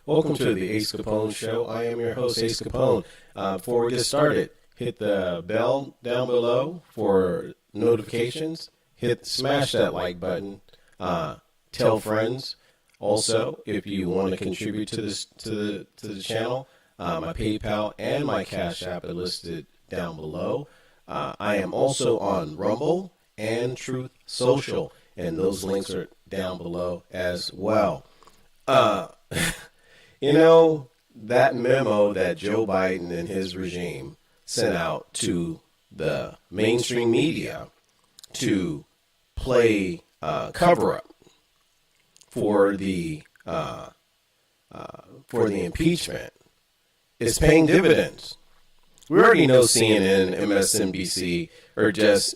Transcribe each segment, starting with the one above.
Welcome to the Ace Capone Show. I am your host, Ace Capone. Before we get started, hit the bell down below for notifications. Smash that like button. Tell friends. Also, if you want to contribute to this to the channel, my PayPal and my Cash App are listed down below. I am also on Rumble and Truth Social, and those links are down below as well. That memo that Joe Biden and his regime sent out to the mainstream media to play cover-up for the impeachment is paying dividends. We already know CNN, MSNBC are just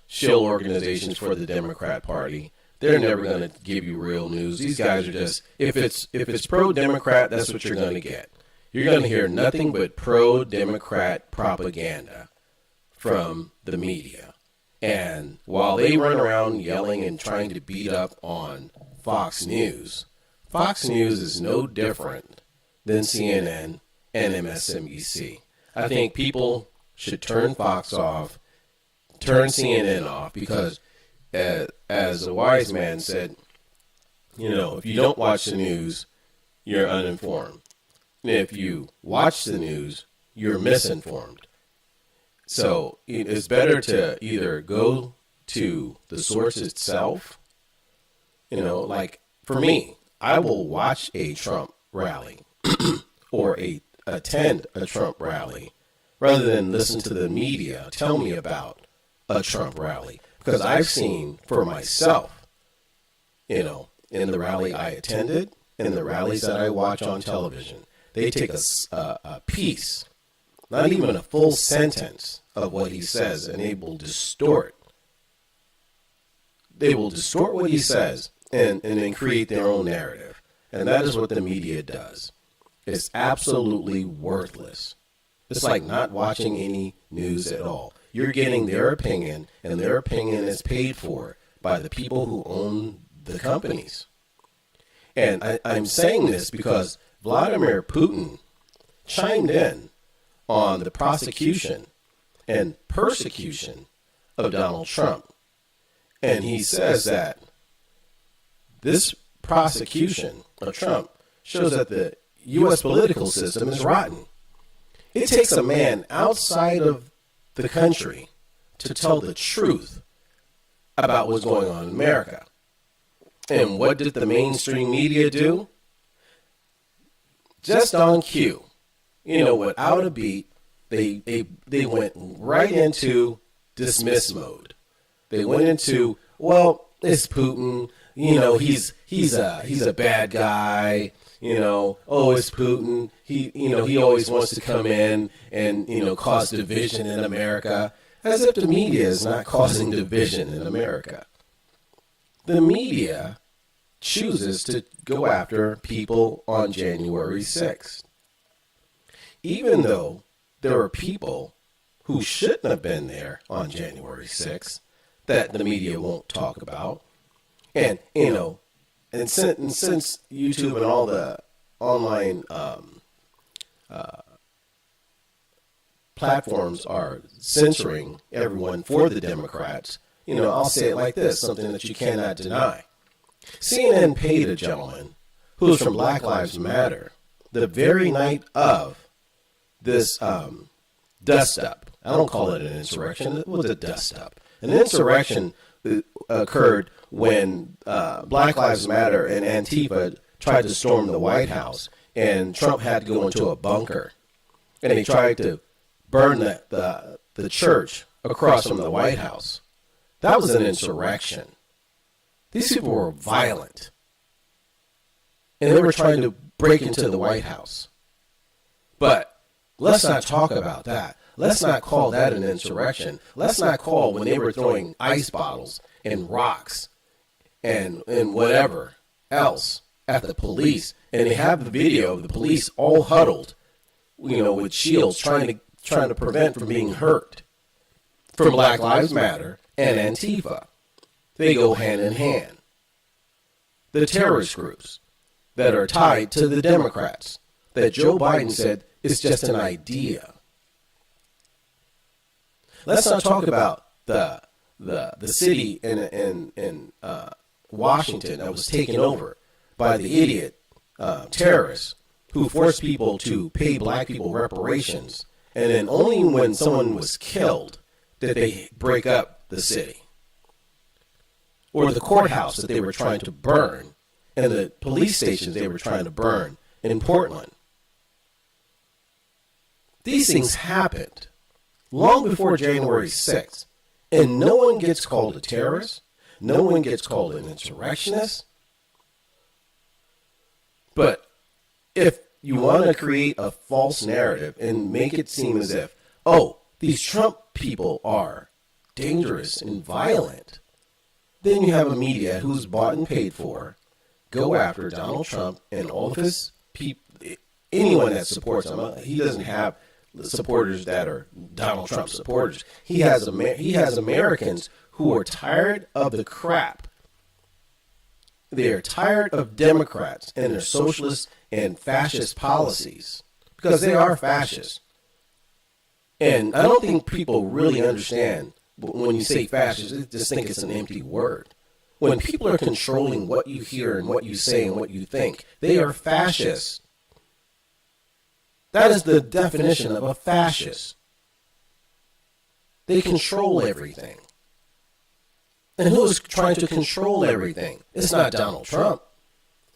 shill organizations for the Democrat Party. They're never going to give you real news. These guys are just, if it's pro-Democrat, that's what you're going to get. You're going to hear nothing but pro-Democrat propaganda from the media. And while they run around yelling and trying to beat up on Fox News is no different than CNN and MSNBC. I think people should turn Fox off, turn CNN off, because as a wise man said, if you don't watch the news, you're uninformed. And if you watch the news, you're misinformed. So it's better to either go to the source itself. Like for me, I will watch a Trump rally or attend a Trump rally rather than listen to the media tell me about a Trump rally. Because I've seen for myself, in the rally I attended and the rallies that I watch on television, they take a piece, not even a full sentence of what he says, and they will distort. They will distort what he says and then create their own narrative. And that is what the media does. It's absolutely worthless. It's like not watching any news at all. You're getting their opinion, and their opinion is paid for by the people who own the companies. And I'm saying this because Vladimir Putin chimed in on the prosecution and persecution of Donald Trump. And he says that this prosecution of Trump shows that the U.S. political system is rotten. It takes a man outside of the country to tell the truth about what's going on in America. And what did the mainstream media do? Just on cue, without a beat, they went right into dismiss mode. They went into, well, it's Putin, he's a bad guy. It's Putin. He always wants to come in and, cause division in America, as if the media is not causing division in America. The media chooses to go after people on January 6th. Even though there are people who shouldn't have been there on January 6th that the media won't talk about. And, and since YouTube and all the online platforms are censoring everyone for the Democrats, I'll say it like this, something that you cannot deny. CNN paid a gentleman who was from Black Lives Matter the very night of this dust-up. I don't call it an insurrection. It was a dust-up. An insurrection occurred when Black Lives Matter and Antifa tried to storm the White House, and Trump had to go into a bunker, and they tried to burn the church across from the White House. That was an insurrection. These people were violent, and they were trying to break into the White House. But let's not talk about that. Let's not call that an insurrection. Let's not call when they were throwing ice bottles and rocks and whatever else at the police. And they have the video of the police all huddled, with shields trying to prevent from being hurt from Black Lives Matter and Antifa. They go hand in hand. The terrorist groups, that are tied to the Democrats that Joe Biden said is just an idea. Let's not talk about the city in Washington that was taken over by the idiot terrorists who forced people to pay black people reparations, and then only when someone was killed did they break up the city. Or the courthouse that they were trying to burn, and the police stations they were trying to burn in Portland. These things happened long before January 6th, and no one gets called a terrorist, no one gets called an insurrectionist. But if you want to create a false narrative and make it seem as if, oh, these Trump people are dangerous and violent, then you have a media who's bought and paid for go after Donald Trump and all of his people, anyone that supports him. He doesn't have supporters that are Donald Trump supporters. He has Americans who are tired of the crap. They're tired of Democrats and their socialist and fascist policies, because they are fascist. And I don't think people really understand when you say fascist, they just think it's an empty word. When people are controlling what you hear and what you say and what you think, they are fascists. That is the definition of a fascist. They control everything. And who is trying to control everything? It's not Donald Trump.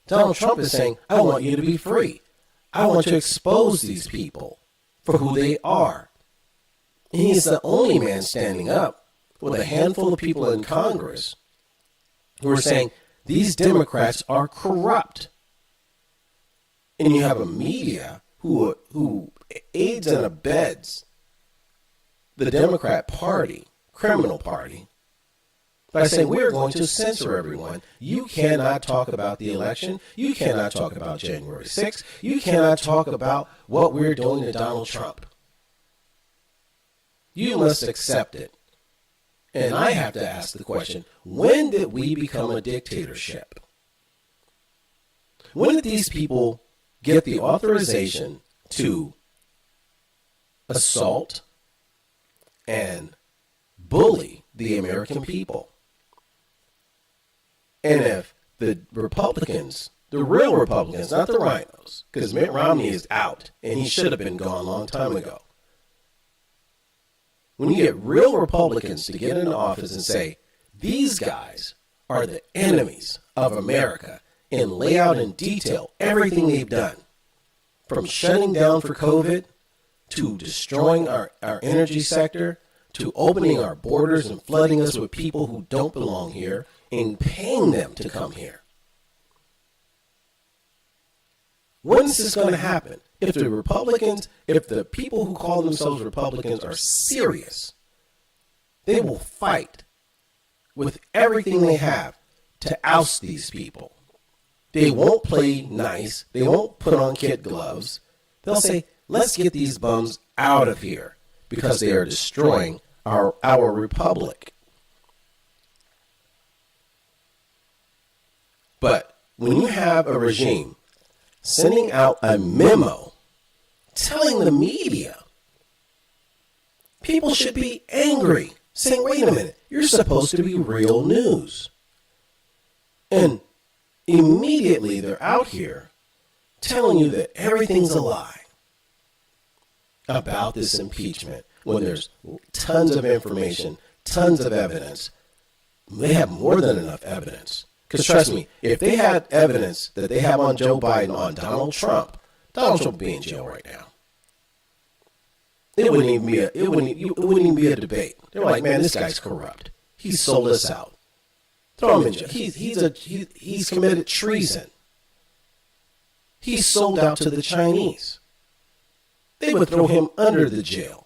Donald Trump is saying, I want you to be free. I want to expose these people for who they are. And he's the only man standing up with a handful of people in Congress who are saying, these Democrats are corrupt. And you have a media who aids and abets the Democrat Party, criminal party, by saying we're going to censor everyone. You cannot talk about the election. You cannot talk about January 6th. You cannot talk about what we're doing to Donald Trump. You must accept it. And I have to ask the question, when did we become a dictatorship? When did these people get the authorization to assault and bully the American people? And if the Republicans, the real Republicans, not the rhinos, because Mitt Romney is out and he should have been gone a long time ago. When you get real Republicans to get into office and say, these guys are the enemies of America, and lay out in detail everything they've done, from shutting down for COVID, to destroying our energy sector, to opening our borders and flooding us with people who don't belong here, and paying them to come here. When is this going to happen? If the Republicans, if the people who call themselves Republicans are serious, they will fight with everything they have to oust these people. They won't play nice. They won't put on kid gloves. They'll say, let's get these bums out of here because they are destroying our republic. But when you have a regime sending out a memo telling the media, people should be angry, saying, wait a minute, you're supposed to be real news. And immediately they're out here telling you that everything's a lie about this impeachment when there's tons of information, tons of evidence. They have more than enough evidence. Because trust me, if they had evidence that they have on Joe Biden, on Donald Trump would be in jail right now. It wouldn't even be a debate. They're like, man, this guy's corrupt. He sold us out. Throw him in jail. He's committed treason. He's sold out to the Chinese. They would throw him under the jail.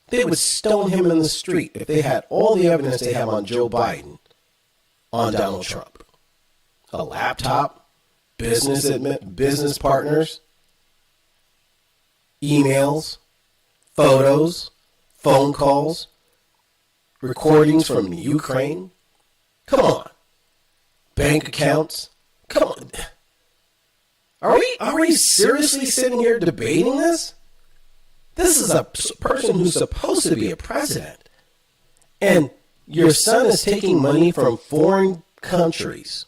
They would stone him in the street if they had all the evidence they have on Joe Biden on Donald Trump. A laptop, business partners, emails, photos, phone calls, recordings from Ukraine. Come on. Bank accounts. Come on. Are we seriously sitting here debating this? This is a person who's supposed to be a president. And your son is taking money from foreign countries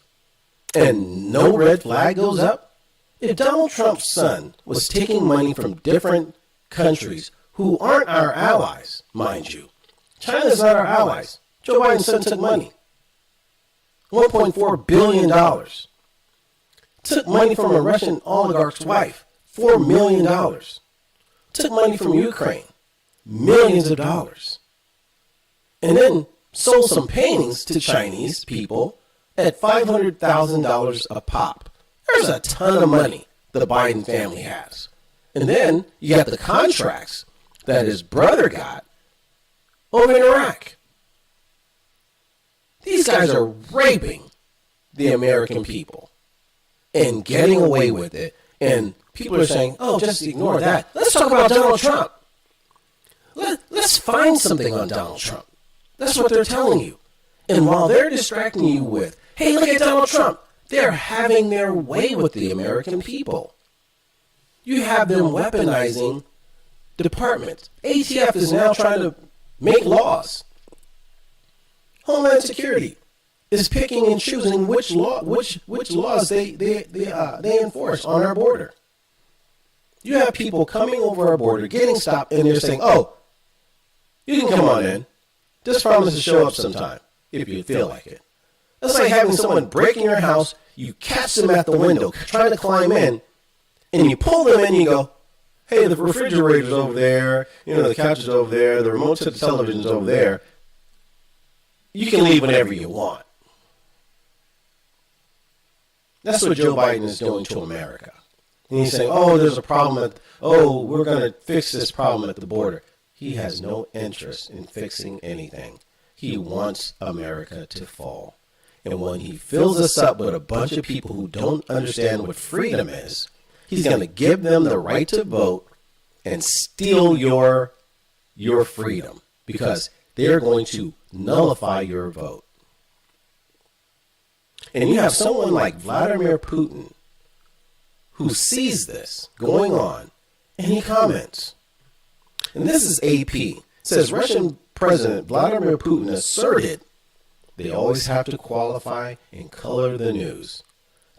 and no red flag goes up? If Donald Trump's son was taking money from different countries who aren't our allies, mind you, China's not our allies. Joe Biden's son took money. $1.4 billion. Took money from a Russian oligarch's wife. $4 million. Took money from Ukraine. Millions of dollars. And then sold some paintings to Chinese people at $500,000 a pop. There's a ton of money the Biden family has. And then you got the contracts that his brother got over in Iraq. These guys are raping the American people and getting away with it. And people are saying, oh, just ignore that. Let's talk about Donald Trump. Let's find something on Donald Trump. That's what they're telling you. And while they're distracting you with, hey, look at Donald Trump, they're having their way with the American people. You have them weaponizing departments. ATF is now trying to make laws. Homeland Security is picking and choosing which laws they enforce on our border. You have people coming over our border, getting stopped, and they're saying, oh, you can come on in. Just promise to show up sometime if you feel like it. That's like having someone break in your house, you catch them at the window trying to climb in, and you pull them in and you go, hey, the refrigerator's over there, the couch is over there, the remote to the television's over there. You can leave whenever you want. That's what Joe Biden is doing to America. And he's saying, oh, there's a problem. We're going to fix this problem at the border. He has no interest in fixing anything. He wants America to fall. And when he fills us up with a bunch of people who don't understand what freedom is, he's going to give them the right to vote and steal your freedom because they're going to nullify your vote. And you have someone like Vladimir Putin who sees this going on and he comments. And this is AP. It says Russian President Vladimir Putin asserted they always have to qualify and color the news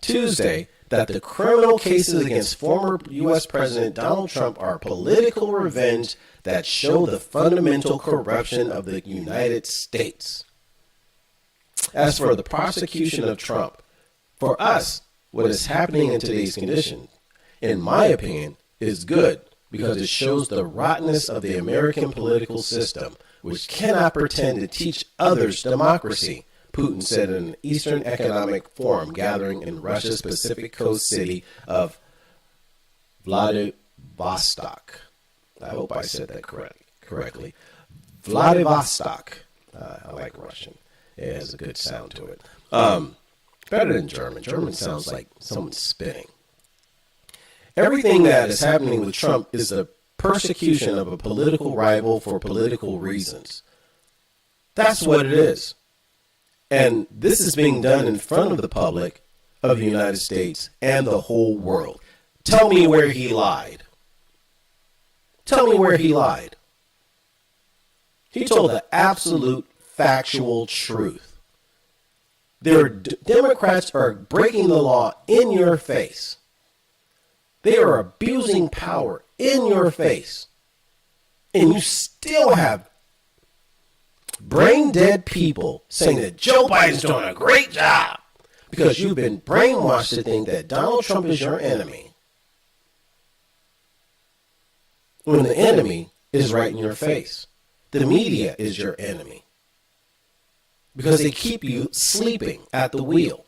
Tuesday that the criminal cases against former U.S. President Donald Trump are political revenge that show the fundamental corruption of the United States. As for the prosecution of Trump, for us, what is happening in today's condition, in my opinion, is good because it shows the rottenness of the American political system, which cannot pretend to teach others democracy, Putin said in an Eastern Economic Forum gathering in Russia's Pacific Coast city of Vladivostok. I hope I said that correctly. Vladivostok. I like Russian. It has a good sound to it. Better than German. German sounds like someone's spinning. Everything that is happening with Trump is a persecution of a political rival for political reasons. That's what it is. And this is being done in front of the public of the United States and the whole world. Tell me where he lied. Tell me where he lied. He told the absolute factual truth. Democrats are breaking the law in your face. They are abusing power in your face. And you still have brain dead people saying that Joe Biden's doing a great job because you've been brainwashed to think that Donald Trump is your enemy when the enemy is right in your face. The media is your enemy because they keep you sleeping at the wheel.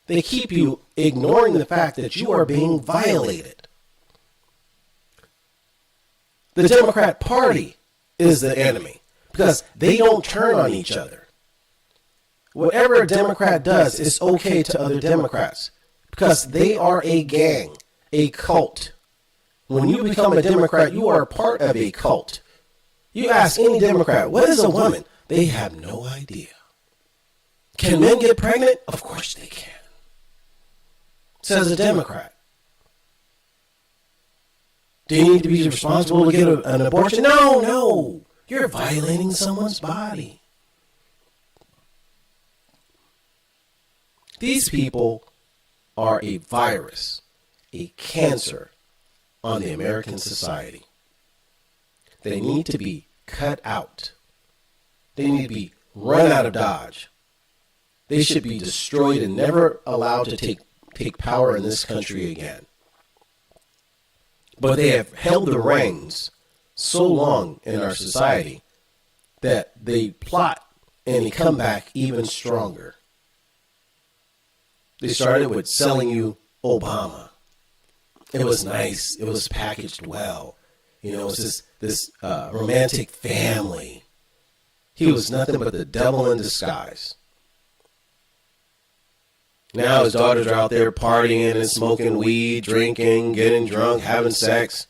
They keep you ignoring the fact that you are being violated. The Democrat Party is the enemy because they don't turn on each other. Whatever a Democrat does is okay to other Democrats because they are a gang, a cult. When you become a Democrat, you are a part of a cult. You ask any Democrat, what is a woman? They have no idea. Can men get pregnant? Of course they can. says a Democrat. Do you need to be responsible to get an abortion? No. You're violating someone's body. These people are a virus, a cancer on the American society. They need to be cut out. They need to be run out of Dodge. They should be destroyed and never allowed to take power in this country again. But they have held the reins so long in our society that they plot and they come back even stronger. They started with selling you Obama. It was nice. It was packaged well. You know, it was this romantic family. He was nothing but the devil in disguise. Now his daughters are out there partying and smoking weed, drinking, getting drunk, having sex.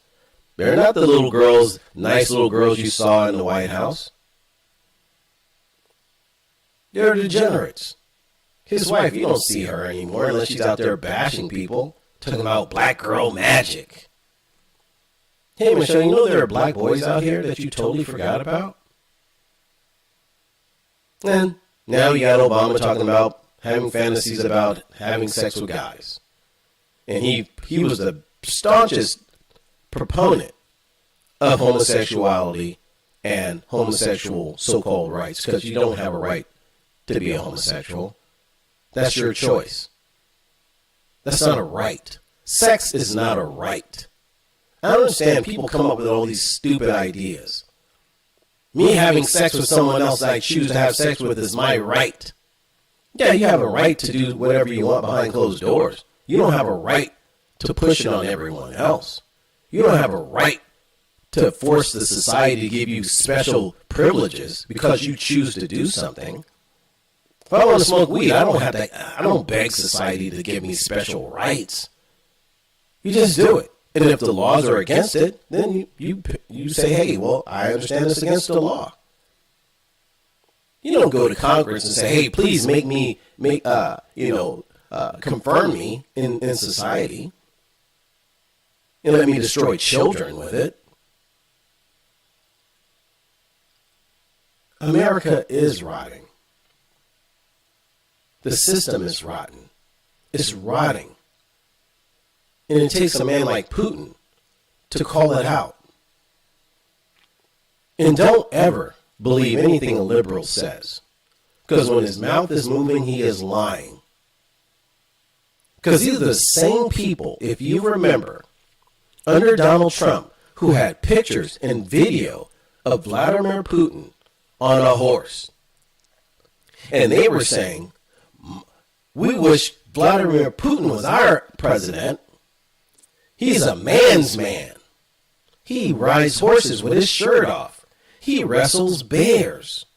They're not the little girls, nice little girls you saw in the White House. They're degenerates. His wife, you don't see her anymore unless she's out there bashing people, talking about black girl magic. Hey, Michelle, you know there are black boys out here that you totally forgot about? And now you got Obama talking about having fantasies about having sex with guys. And he was the staunchest proponent of homosexuality and homosexual so-called rights, because you don't have a right to be a homosexual. That's your choice. That's not a right. Sex is not a right. I don't understand people come up with all these stupid ideas. Me having sex with someone else I choose to have sex with is my right. Yeah, you have a right to do whatever you want behind closed doors. You don't have a right to push it on everyone else. You don't have a right to force the society to give you special privileges because you choose to do something. If I want to smoke weed, I don't beg society to give me special rights. You just do it. And if the laws are against it, then you say, hey, well, I understand it's against the law. You don't go to Congress and say, hey, please confirm me in society and let me destroy children with it. America is rotting. The system is rotten. It's rotting. And it takes a man like Putin to call it out. And don't ever believe anything a liberal says. Because when his mouth is moving, he is lying. Because these are the same people, if you remember, under Donald Trump, who had pictures and video of Vladimir Putin on a horse. And they were saying, we wish Vladimir Putin was our president. He's a man's man. He rides horses with his shirt off. He wrestles bears.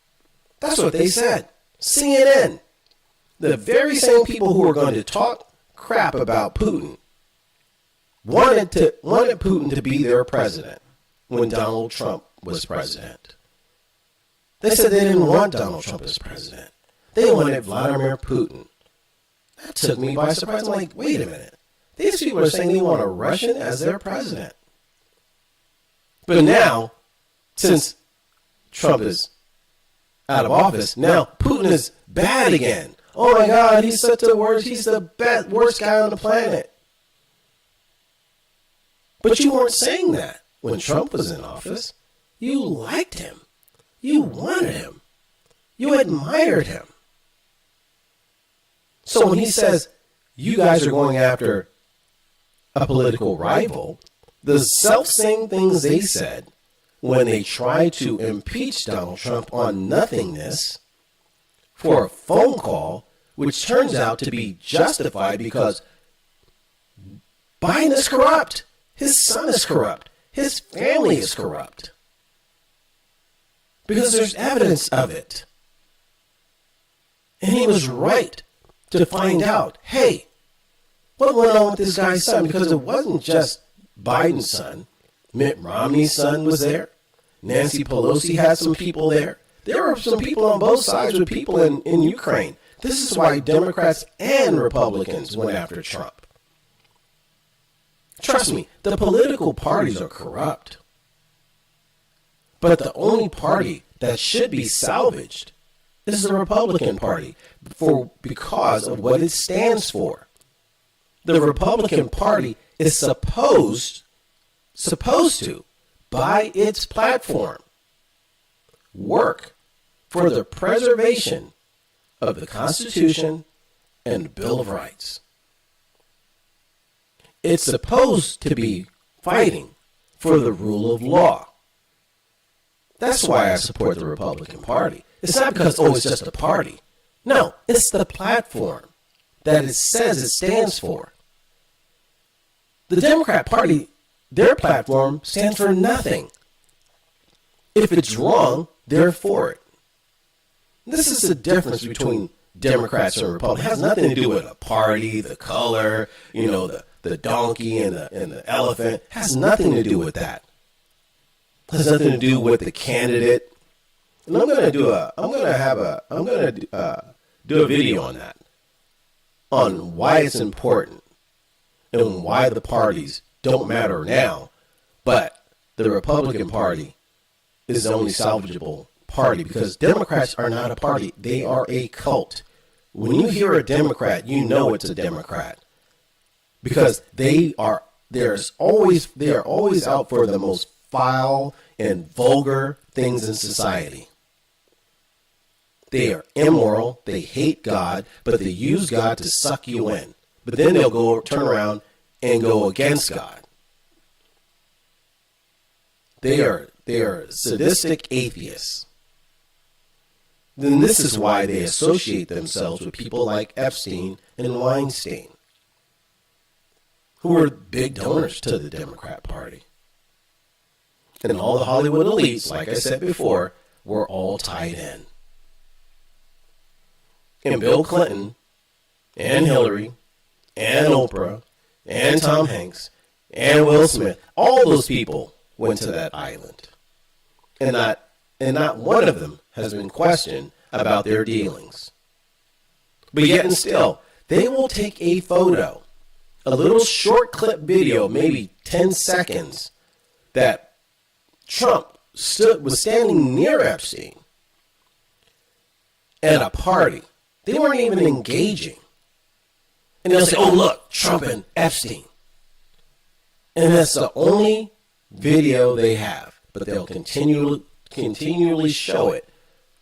That's what they said. CNN. The very same people who are going to talk crap about Putin wanted Putin to be their president when Donald Trump was president. They said they didn't want Donald Trump as president. They wanted Vladimir Putin. That took me by surprise. I'm like, wait a minute. These people are saying they want a Russian as their president. But now, since Trump is out of office, now Putin is bad again. Oh my God, he's such the worst. He's the worst guy on the planet. But you weren't saying that when Trump was in office. You liked him. You wanted him. You admired him. So when he says, you guys are going after a political rival, the self-same things they said when they tried to impeach Donald Trump on nothingness for a phone call, which turns out to be justified because Biden is corrupt. His son is corrupt. His family is corrupt. Because there's evidence of it. And he was right to find out, hey, what went on with this guy's son? Because it wasn't just Biden's son. Mitt Romney's son was there. Nancy Pelosi had some people there. There were some people on both sides with people in Ukraine. This is why Democrats and Republicans went after Trump. Trust me, the political parties are corrupt. But the only party that should be salvaged is the Republican Party because of what it stands for. The Republican Party is supposed to, by its platform, work for the preservation of the Constitution and the Bill of Rights. It's supposed to be fighting for the rule of law. That's why I support the Republican Party. It's not because, it's just a party. No, it's the platform that it says it stands for. The Democrat Party, their platform stands for nothing. If it's wrong, they're for it. This is the difference between Democrats and Republicans. It has nothing to do with a party, the color, the donkey and the elephant. It has nothing to do with that. It has nothing to do with the candidate. And I'm gonna do a video on that, on why it's important and why the parties don't matter now, but the Republican Party is the only salvageable party, because Democrats are not a party. They are a cult. When you hear a Democrat, you know it's a Democrat, because they are always out for the most vile and vulgar things in society. They are immoral, they hate God, but they use God to suck you in. But then they'll turn around and go against God. They are sadistic atheists. Then this is why they associate themselves with people like Epstein and Weinstein, who are big donors to the Democrat Party. And all the Hollywood elites, like I said before, were all tied in. And Bill Clinton and Hillary and Oprah and Tom Hanks and Will Smith, all those people went to that island. And not one of them has been questioned about their dealings. But yet and still, they will take a photo, a little short clip video, maybe 10 seconds, that Trump was standing near Epstein at a party. They weren't even engaging. And they'll say, oh, look, Trump and Epstein. And that's the only video they have. But they'll continually show it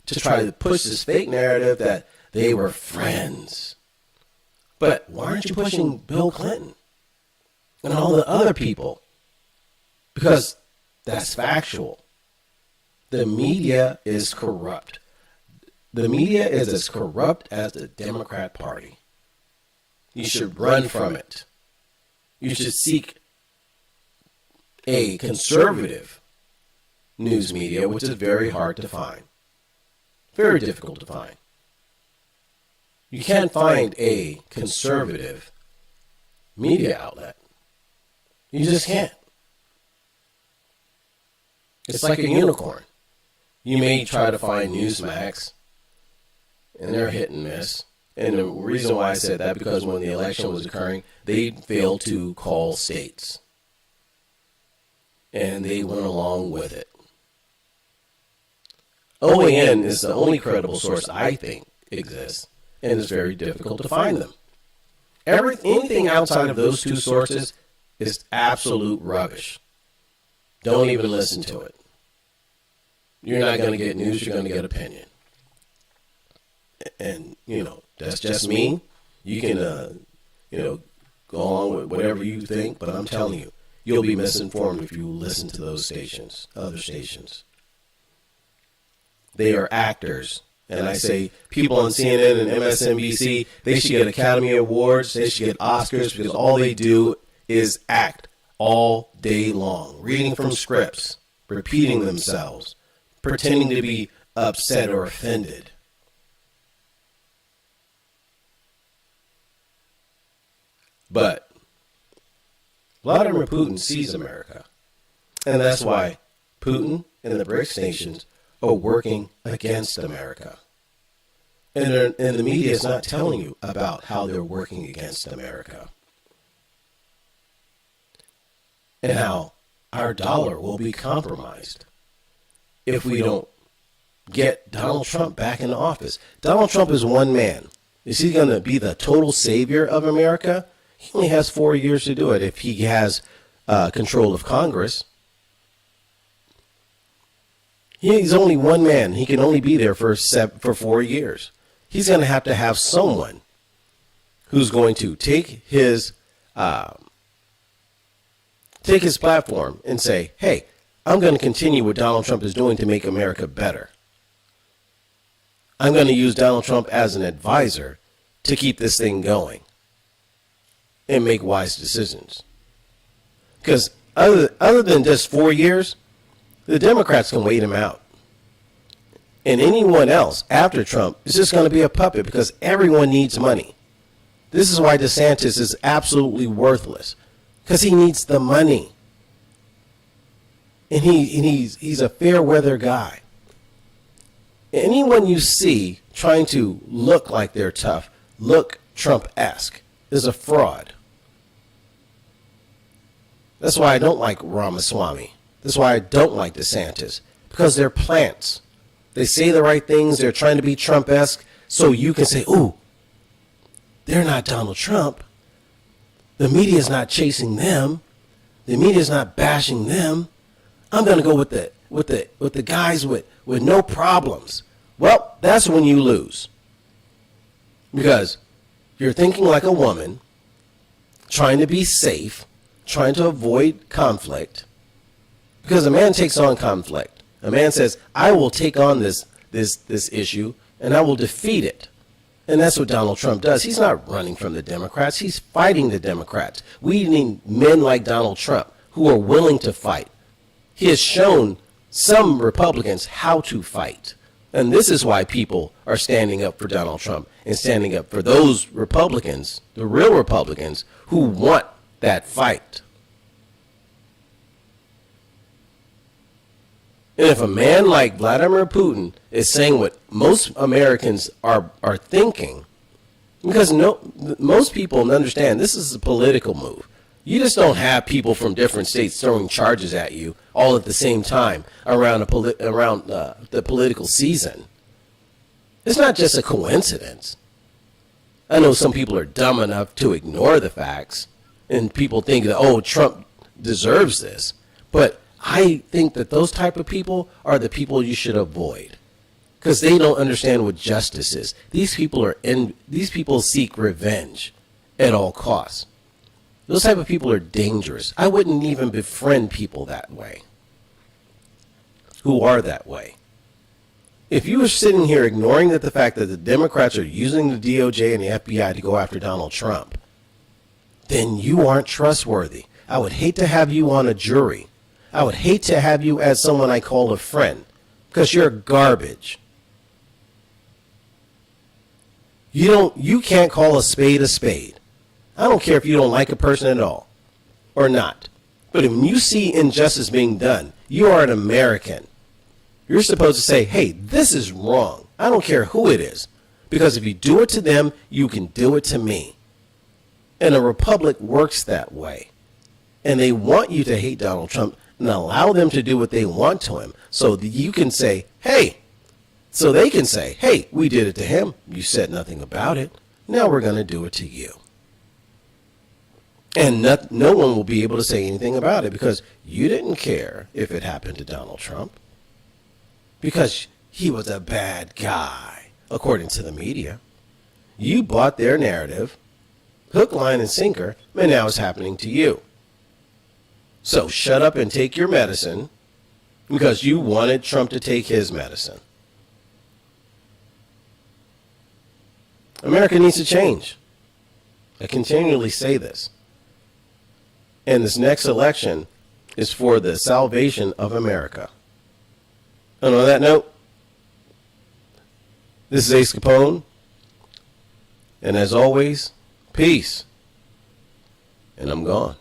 to try to push this fake narrative that they were friends. But why aren't you pushing Bill Clinton and all the other people? Because that's factual. The media is corrupt. The media is as corrupt as the Democrat Party. You should run from it. You should seek a conservative news media, which is very hard to find. Very difficult to find. You can't find a conservative media outlet. You just can't. It's like a unicorn. You may try to find Newsmax, and they're hit and miss. And the reason why I said that, because when the election was occurring, they failed to call states. And they went along with it. OAN is the only credible source I think exists, and it's very difficult to find them. Anything outside of those two sources is absolute rubbish. Don't even listen to it. You're not going to get news, you're going to get opinion. And, that's just me. You can, go on with whatever you think, but I'm telling you, you'll be misinformed if you listen to those stations, other stations. They are actors. And I say people on CNN and MSNBC, they should get Academy Awards, they should get Oscars, because all they do is act all day long, reading from scripts, repeating themselves, pretending to be upset or offended. But Vladimir Putin sees America. And that's why Putin and the BRICS nations are working against America. And the media is not telling you about how they're working against America. and how our dollar will be compromised if we don't get Donald Trump back in office. Donald Trump is one man. Is he going to be the total savior of America? He only has 4 years to do it if he has control of Congress. He's only one man. He can only be there for 4 years. He's going to have someone who's going to take his platform and say, hey, I'm going to continue what Donald Trump is doing to make America better. I'm going to use Donald Trump as an advisor to keep this thing going and make wise decisions. Because other than just 4 years, the Democrats can wait him out. And anyone else after Trump is just going to be a puppet because everyone needs money. This is why DeSantis is absolutely worthless, because he needs the money. And he's a fair weather guy. Anyone you see trying to look like they're tough, look Trump-esque, is a fraud. That's why I don't like Ramaswamy. That's why I don't like DeSantis, because they're plants. They say the right things. They're trying to be Trump-esque so you can say, ooh, they're not Donald Trump. The media's not chasing them. The media's not bashing them. I'm going to go with the guys with no problems. Well, that's when you lose. Because you're thinking like a woman, trying to be safe, trying to avoid conflict. Because a man takes on conflict. A man says, I will take on this issue and I will defeat it. And that's what Donald Trump does. He's not running from the Democrats. He's fighting the Democrats. We need men like Donald Trump who are willing to fight. He has shown some Republicans how to fight. And this is why people are standing up for Donald Trump and standing up for those Republicans, the real Republicans, who want that fight. And if a man like Vladimir Putin is saying what most Americans are thinking, because most people understand this is a political move. You just don't have people from different states throwing charges at you all at the same time around the political season. It's not just a coincidence. I know some people are dumb enough to ignore the facts, and people think that, oh, Trump deserves this. But I think that those type of people are the people you should avoid, because they don't understand what justice is. These people seek revenge at all costs. Those type of people are dangerous. I wouldn't even befriend people that way, who are that way. If you were sitting here ignoring the fact that the Democrats are using the DOJ and the FBI to go after Donald Trump, then you aren't trustworthy. I would hate to have you on a jury. I would hate to have you as someone I call a friend, because you're garbage. You can't call a spade a spade. I don't care if you don't like a person at all or not. But when you see injustice being done, you are an American. You're supposed to say, hey, this is wrong. I don't care who it is. Because if you do it to them, you can do it to me. And a republic works that way. And they want you to hate Donald Trump and allow them to do what they want to him, so that you can say, hey, so they can say, hey, we did it to him. You said nothing about it. Now we're going to do it to you. And no one will be able to say anything about it, because you didn't care if it happened to Donald Trump, because he was a bad guy, according to the media. You bought their narrative, hook, line, and sinker, and now it's happening to you. So shut up and take your medicine, because you wanted Trump to take his medicine. America needs to change. I continually say this. And this next election is for the salvation of America. And on that note, this is Ace Capone. And as always, peace. And I'm gone.